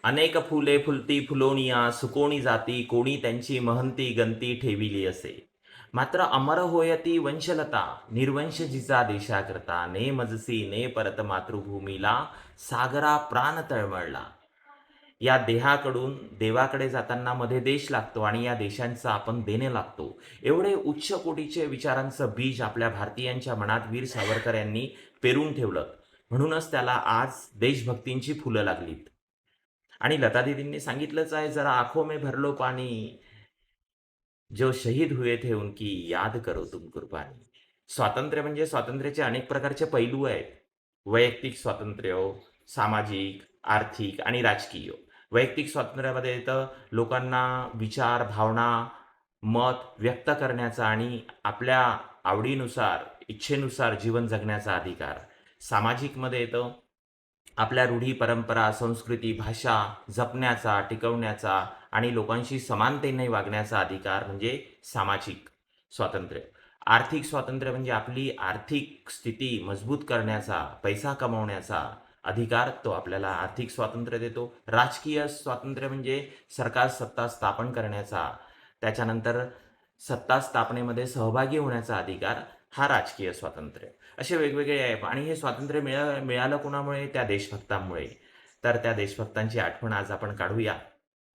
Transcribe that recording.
अनेक फुले फुलती फुलोनिया सुकोणी जाती कोणी त्यांची महंती गंती ठेविली असे. मात्र अमर होयती वंशलता निर्वंश जिचा देशाकरता ने मजसी ने परत मातृभूमीला सागरा प्राण तळमळला. या देहाकडून देवाकडे जाताना मध्ये देश लागतो आणि या देशांचं आपण देणे लागतो. एवढे उच्च कोटीचे विचारांचं बीज आपल्या भारतीयांच्या मनात वीर सावरकर यांनी पेरून ठेवलं. म्हणूनच त्याला आज देशभक्तींची फुलं लागलीत. आणि लतादीदींनी सांगितलंच आहे, जरा आंखों में भर लो पानी, जो शहीद हुए थे उनकी याद करो तुम कुर्बानी. स्वातंत्र्य म्हणजे स्वातंत्र्याचे अनेक प्रकारचे पैलू आहेत. वैयक्तिक स्वातंत्र्य, सामाजिक, आर्थिक आणि राजकीय. वैयक्तिक स्वातंत्र्यामध्ये येतं लोकांना विचार, भावना, मत व्यक्त करण्याचा आणि आपल्या आवडीनुसार, इच्छेनुसार जीवन जगण्याचा अधिकार. सामाजिकमध्ये येतं आपल्या रूढी, परंपरा, संस्कृती, भाषा जपण्याचा, टिकवण्याचा आणि लोकांशी समानतेने वागण्याचा अधिकार म्हणजे सामाजिक स्वातंत्र्य. आर्थिक स्वातंत्र्य म्हणजे आपली आर्थिक स्थिती मजबूत करण्याचा, पैसा कमवण्याचा अधिकार तो आपल्याला आर्थिक स्वातंत्र्य देतो. राजकीय स्वातंत्र्य म्हणजे सरकार सत्ता स्थापन करण्याचा, त्याच्यानंतर सत्ता स्थापनेमध्ये सहभागी होण्याचा अधिकार हा राजकीय स्वातंत्र्य. असे वेगवेगळे आहे आणि हे स्वातंत्र्य मिळालं कुणामुळे? त्या देशभक्तांमुळे. तर त्या देशभक्तांची आठवण आज आपण काढूया.